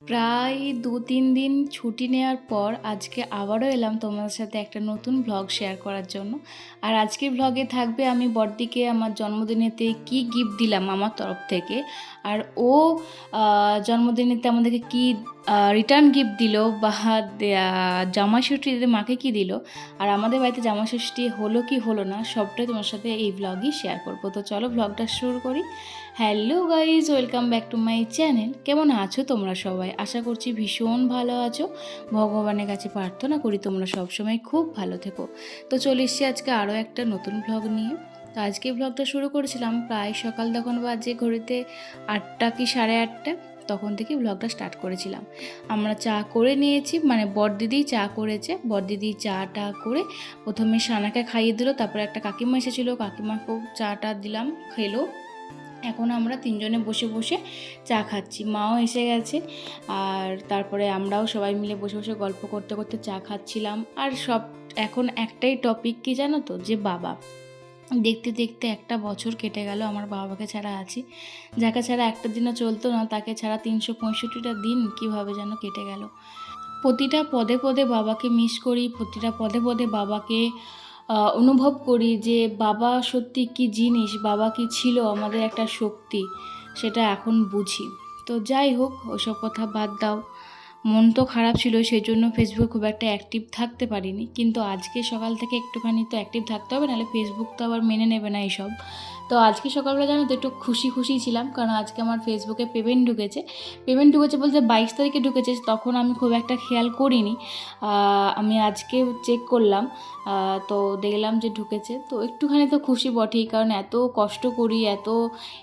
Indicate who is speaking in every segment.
Speaker 1: প্রায় ২-৩ দিন ছুটি নেওয়ার পর আজকে আবারও এলাম তোমাদের সাথে একটা নতুন ভ্লগ শেয়ার করার জন্য। আর আজকের ভ্লগে থাকবে আমি বড়দিকে আমার জন্মদিনেতে কি গিফট দিলাম আমার তরফ থেকে, আর ও জন্মদিনেতে আমাদেরকে কি রিটার্ন গিফট দিল, বা জামাইষষ্ঠীতে মাকে কি দিল, আর আমাদের বাড়িতে জামাইষষ্ঠী হলো কি হলো না সবটাই তোমার সাথে এই ভ্লগই শেয়ার করবো। তো চলো ভ্লগটা শুরু করি। Hello guys, welcome back to my channel. কেমন আছো তোমরা সবাই? আশা করছি ভীষণ ভালো আছো। ভগবানের কাছে প্রার্থনা করি তোমরা সবসময় খুব ভালো থেকো। তো চলে এসছি আজকে আরও একটা নতুন ভ্লগ নিয়ে। তো আজকে ভ্লগটা শুরু করেছিলাম প্রায় সকাল, তখন বাজে ঘড়িতে 8টা কি 8:30, তখন থেকে ভ্লগটা স্টার্ট করেছিলাম। আমরা চা করে নিয়েছি, মানে বড়দিদি চা করেছে। বড়দিদি চাটা করে প্রথমে সানাকে খাইয়ে দিল, তারপরে একটা কাকিমা এসেছিলো, কাকিমাকেও চাটা দিলাম, খেলো। এখন আমরা তিনজনে বসে বসে চা খাচ্ছি, মাও এসে গেছে। আর তারপরে আমরাও সবাই মিলে বসে বসে গল্প করতে করতে চা খাচ্ছিলাম। আর সব এখন একটাই টপিক কি জানো তো, যে বাবা। দেখতে দেখতে একটা বছর কেটে গেল আমার বাবাকে ছাড়া আছি। যাকে ছাড়া একটা দিনও চলতো না, তাকে ছাড়া 365টা দিন কীভাবে যেন কেটে গেল। প্রতিটা পদে পদে বাবাকে মিস করি, প্রতিটা পদে পদে বাবাকে অনুভব করি যে বাবা সত্যি কী জিনিস, বাবা কি ছিল আমাদের একটা শক্তি, সেটা এখন বুঝি। তো যাই হোক, ওসব কথা বাদ দাও। মন তো খারাপ ছিল, সেই জন্য ফেসবুক খুব একটা অ্যাক্টিভ থাকতে পারিনি, কিন্তু আজকে সকাল থেকে একটুখানি তো অ্যাক্টিভ থাকতে হবে, নাহলে ফেসবুক তো আবার মেনে নেবে না এইসব। তো আজকে সকালবেলা জানো তো একটু খুশি খুশি ছিলাম, কারণ আজকে আমার ফেসবুকে পেমেন্ট ঢুকেছে। বলতে 22 তারিখে ঢুকেছে, তখন আমি খুব একটা খেয়াল করিনি। আমি আজকে চেক করলাম, তো দেখলাম যে ঢুকেছে। তো একটুখানি তো খুশি বটেই, কারণ এত কষ্ট করি, এত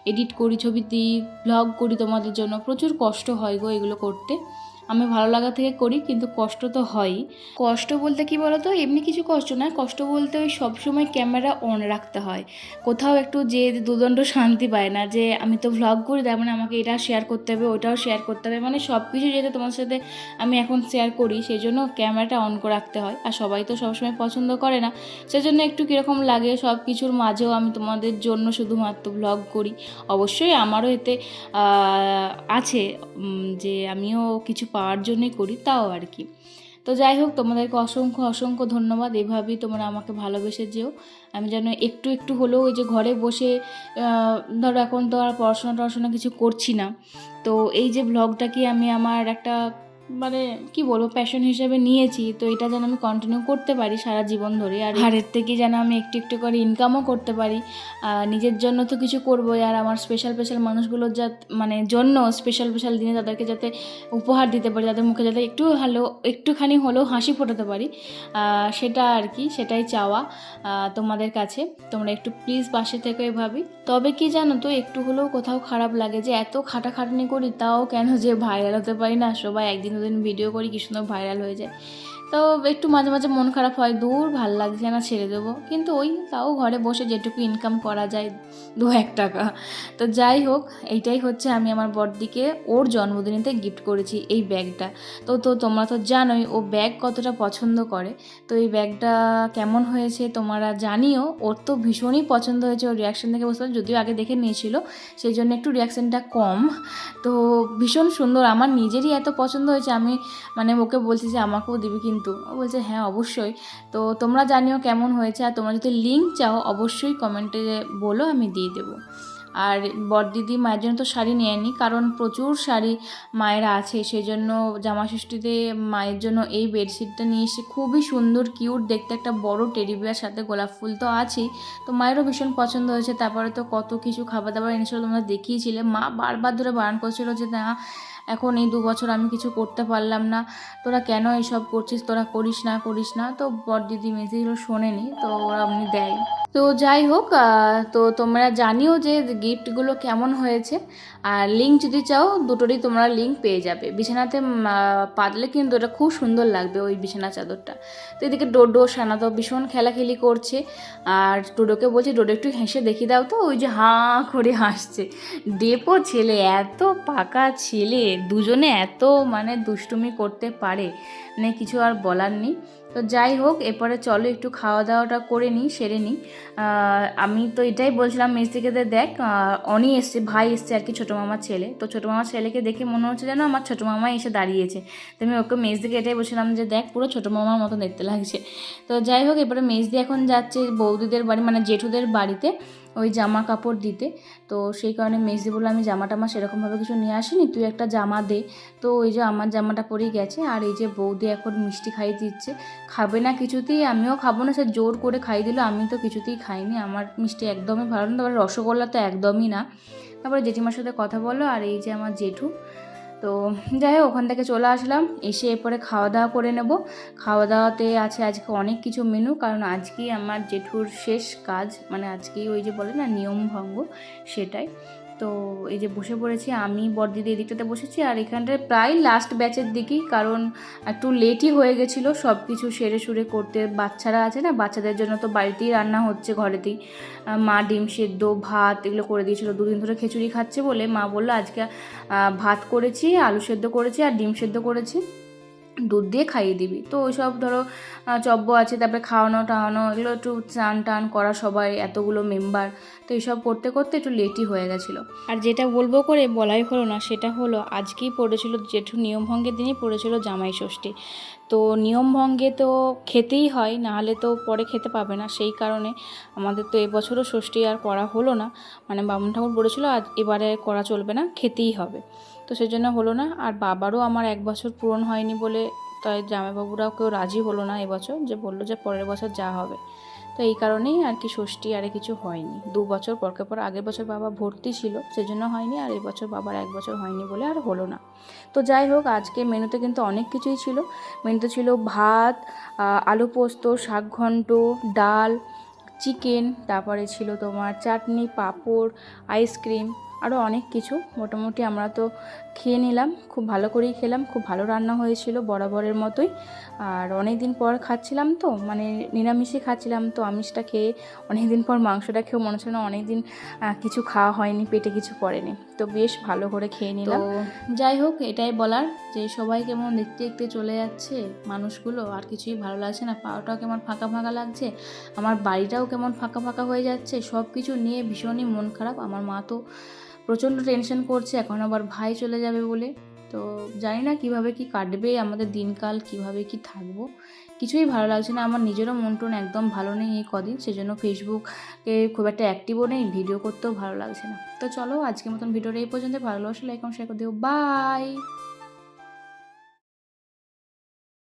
Speaker 1: এডিট করি, ছবি দিই, ব্লগ করি তোমাদের জন্য, প্রচুর কষ্ট হয় গো এগুলো করতে। আমি ভালো লাগা থেকে করি, কিন্তু কষ্ট তো হয়ই। কষ্ট বলতে কি বলো তো, এমনি কিছু কষ্ট নয়, কষ্ট বলতে ওই সবসময় ক্যামেরা অন রাখতে হয়। কোথাও একটু যে দুদণ্ড শান্তি পায় না, যে আমি তো ভ্লগ করি, তার মানে আমাকে এটা শেয়ার করতে হবে, ওটাও শেয়ার করতে হবে, মানে সব কিছু যেহেতু তোমার সাথে আমি এখন শেয়ার করি, সেই জন্য ক্যামেরাটা অন করে রাখতে হয়। আর সবাই তো সবসময় পছন্দ করে না, সেজন্য একটু কীরকম লাগে। সব কিছুর মাঝেও আমি তোমাদের জন্য শুধুমাত্র ভ্লগ করি। অবশ্যই আমারও এতে আছে যে আমিও কিছু পাওয়ার জন্যই করি, তাও আর কি। তো যাই হোক, তোমাদেরকে অসংখ্য অসংখ্য ধন্যবাদ। এভাবেই তোমরা আমাকে ভালোবেসে যেও। আমি যেন একটু একটু হলেও, ওই যে ঘরে বসে ধরো এখন তো আর পড়াশোনা কিছু করছি না, তো এই যে ব্লগটাকে আমি আমার একটা, মানে কি বলবো, প্যাশন হিসেবে নিয়েছি। তো এটা যেন আমি কন্টিনিউ করতে পারি সারা জীবন ধরে, আর হারের থেকে যেন আমি একটু একটু করে ইনকামও করতে পারি। নিজের জন্য তো কিছু করবোই, আর আমার স্পেশাল মানুষগুলোর মানে জন্য স্পেশাল দিনে তাদেরকে যাতে উপহার দিতে পারি, তাদের মুখে যাতে একটুখানি হলেও হাসি ফোটাতে পারি, সেটা আর কি, সেটাই চাওয়া তোমাদের কাছে। তোমরা একটু প্লিজ পাশে থেকো এভাবেই। তবে কি জানো তো, একটু হলেও কোথাও খারাপ লাগে যে এত খাটাখাটনি করি, তাও কেন যে ভাইরাল হতে পারি না। সবাই একদিন দুদিন ভিডিও করি, কি সুন্দর ভাইরাল হয়ে যায়। তো একটু মাঝে মাঝে মন খারাপ হয়, দূর ভাল লাগছে না, ছেড়ে দেবো। কিন্তু ওই তাও ঘরে বসে যেটুকু ইনকাম করা যায়, 2-1 টাকা। তো যাই হোক, এইটাই হচ্ছে আমি আমার বড়দিকে ওর জন্মদিনেতে গিফট করেছি এই ব্যাগটা। তো তো তোমরা তো জানোই ও ব্যাগ কতটা পছন্দ করে। তো এই ব্যাগটা কেমন হয়েছে তোমরা জানিও। ওর তো ভীষণই পছন্দ হয়েছে, ওর রিয়াকশান দেখে বুঝতে পারছি, যদিও আগে দেখে নিয়েছিল, সেই জন্য একটু রিয়াকশানটা কম। তো ভীষণ সুন্দর, আমার নিজেরই এত পছন্দ হয়েছে, আমি মানে ওকে বলছি যে আমাকেও দিবি, কিন্তু ও বলছে হ্যাঁ অবশ্যই। তো তোমরা জানিও কেমন হয়েছে, আর তোমরা যদি লিঙ্ক চাও অবশ্যই কমেন্টে বলো, আমি দিয়ে দেবো। আর বড়দিদি মায়ের জন্য তো শাড়ি নেয়নি, কারণ প্রচুর শাড়ি মায়েরা আছে, সেই জন্য জামাষষ্ঠীতে মায়ের জন্য এই বেডশিটটা নিয়ে এসে, খুবই সুন্দর কিউট দেখতে, একটা বড় টেডি বিয়ার সাথে গোলাপ ফুল তো আছেই। তো মায়েরও ভীষণ পছন্দ হয়েছে। তারপরে তো কত কিছু খাবার দাবার এনেছিল, তোমরা দেখিয়েছিলে। মা বারবার ধরে বারণ করছিল যে না, এখন এই 2 বছর আমি কিছু করতে পারলাম না, তোরা কেন এইসব করছিস, তোরা করিস না। তো বড়দিদি মেজেগুলো শোনেনি, তো ওরা এমনি দেয়। তো যাই হোক, তো তোমরা জানিও যে গিফটগুলো কেমন হয়েছে। আর লিঙ্ক যদি চাও, দুটোরই তোমরা লিঙ্ক পেয়ে যাবে। বিছানাতে পাতলে কিন্তু এটা খুব সুন্দর লাগবে, ওই বিছানা চাদরটা। তো এদিকে ডোডো সানা তো ভীষণ খেলাখেলি করছে, আর ডোডোকে বলছে, ডোডো একটু হেসে দেখিয়ে দাও তো। ওই যে হাঁ করে হাসছে। ডেপো ছেলে, এত পাকা ছেলে, দুজনে এত মানে দুষ্টুমি করতে পারে, মানে কিছু আর বলার নেই। তো যাই হোক, এরপরে চলো একটু খাওয়া দাওয়াটা করে নিই, সেরে নিই। আমি তো এটাই বলছিলাম মেজ থেকে, দেখ অনি এসছে, ভাই এসছে আর কি, ছোটো মামার ছেলে। তো ছোটো মামার ছেলেকে দেখে মনে হচ্ছে যেন আমার ছোটো মামাই এসে দাঁড়িয়েছে। তো আমি ওকে মেজ থেকে এটাই বলছিলাম যে দেখ পুরো ছোটো মামার মতো দেখতে লাগছে। তো যাই হোক, এবারে মেজ দিয়ে এখন যাচ্ছে বৌদিদের বাড়ি, মানে জেঠুদের বাড়িতে ওই জামা কাপড় দিতে। তো সেই কারণে মেজদি বললো আমি জামা টামা সেরকমভাবে কিছু নিয়ে আসিনি, তুই একটা জামা দে। তো ওই যে আমার জামাটা পরেই গেছে, আর এই যে বৌদি এখন মিষ্টি খাইয়ে দিচ্ছে। খাবে না কিছুতেই, আমিও খাবো না, সে জোর করে খাইয়ে দিল, আমি তো কিছুতেই খাইনি, আমার মিষ্টি একদমই ভালো না, তারপরে রসগোল্লা তো একদমই না। তারপরে জেঠিমার সাথে কথা বলো, আর এই যে আমার জেঠু। তো যাই হোক, ওখান থেকে চলে আসলাম, এসে এরপরে খাওয়া দাওয়া করে নেব। খাওয়া দাওয়াতে আছে আজকে অনেক কিছু মেনু, কারণ আজকেই আমার জেঠুর শেষ কাজ, মানে আজকেই ওই যে বলে না নিয়ম ভঙ্গ, সেটাই। তো এই যে বসে পড়েছি, আমি বড়দিদি এদিকটাতে বসেছি, আর এখানটায় প্রায় লাস্ট ব্যাচের দিকেই, কারণ একটু লেটই হয়ে গেছিলো সব কিছু সেরে সুরে করতে। বাচ্চারা আছে না, বাচ্চাদের জন্য তো বাড়িতেই রান্না হচ্ছে, ঘরেতেই। মা ডিম সেদ্ধ, ভাত এগুলো করে দিয়েছিলো, দুদিন ধরে খিচুড়ি খাচ্ছে বলে মা বললো আজকে ভাত করেছি, আলু সেদ্ধ করেছি আর ডিম সেদ্ধ করেছি, দুধ দিয়ে খাইয়ে দিবি। তো ওই সব ধরো চব্য আছে, তারপরে খাওয়ানো টাওয়ানো, এগুলো একটু চান টান করা, সবাই এতগুলো মেম্বার, তো এইসব করতে করতে একটু লেটই হয়ে গেছিলো। আর যেটা বলবো করে বলাই হলো না, সেটা হলো আজকেই পড়েছিল জেঠু নিয়মভঙ্গের দিনই পড়েছিল জামাই ষষ্ঠী। তো নিয়মভঙ্গে তো খেতেই হয়, নাহলে তো পরে খেতে পাবে না, সেই কারণে আমাদের তো এবছরও ষষ্ঠী আর করা হলো না, মানে বামুন ঠাকুর বলেছিল আজ এবারে করা চলবে না, খেতেই হবে। তো সেই জন্য হলো না। আর বাবারও আমার 1 বছর পূরণ হয়নি বলে, তাই জামাইবাবুরাও কেউ রাজি হলো না এবছর, যে বললো যে পরের বছর যা হবে। তো এই কারণেই আর কি ষষ্ঠী আর কিছু হয়নি, 2 বছর পরকে পর। আগের বছর বাবা ভর্তি ছিল সেজন্য হয়নি, আর এই বছর বাবার 1 বছর হয়নি বলে আর হলো না। তো যাই হোক, আজকে মেনুতে কিন্তু অনেক কিছুই ছিল। মেনুতে ছিল ভাত, আলু পোস্ত, শাক ঘন্ট, ডাল, চিকেন, তারপরে ছিল তোমার চাটনি, পাঁপড়, আইসক্রিম, আরও অনেক কিছু। মোটামুটি আমরা তো খেয়ে নিলাম, খুব ভালো করেই খেলাম, খুব ভালো রান্না হয়েছিল বরাবরের মতোই। আর অনেক দিন পর খাচ্ছিলাম তো, মানে নিরামিষই খাচ্ছিলাম, তো আমিষটা খেয়ে অনেক দিন পর মাংসটা খেয়েও মনে হচ্ছে না অনেক দিন কিছু খাওয়া হয়নি, পেটে কিছু পড়েনি, তো বেশ ভালো করে খেয়ে নিলাম। যাই হোক, এটাই বলার যে সবাই কেমন দেখতে দেখতে চলে যাচ্ছে মানুষগুলো, আর কিছুই ভালো লাগছে না, পাওয়াটাও কেমন ফাঁকা ফাঁকা লাগছে, আমার বাড়িটাও কেমন ফাঁকা ফাঁকা হয়ে যাচ্ছে, সব কিছু নিয়ে ভীষণই মন খারাপ। আমার মা তো প্রচণ্ড টেনশন করছে, এখন আবার ভাই চলে যাবে বলে। তো জানি না কিভাবে কি কাটবে আমাদের দিনকাল, কিভাবে কি থাকবো, কিছুই ভালো লাগছে না। আমার নিজেরও মন টন একদম ভালো নেই এই কদিন, সেজন্য ফেসবুকে খুব একটা অ্যাক্টিভও নেই, ভিডিও করতেও ভালো লাগছে না। তো চলো আজকের মতন ভিডিওটা এই পর্যন্ত, ভালো লাগলে লাইক কমেন্ট শেয়ার করে দিও, বাই।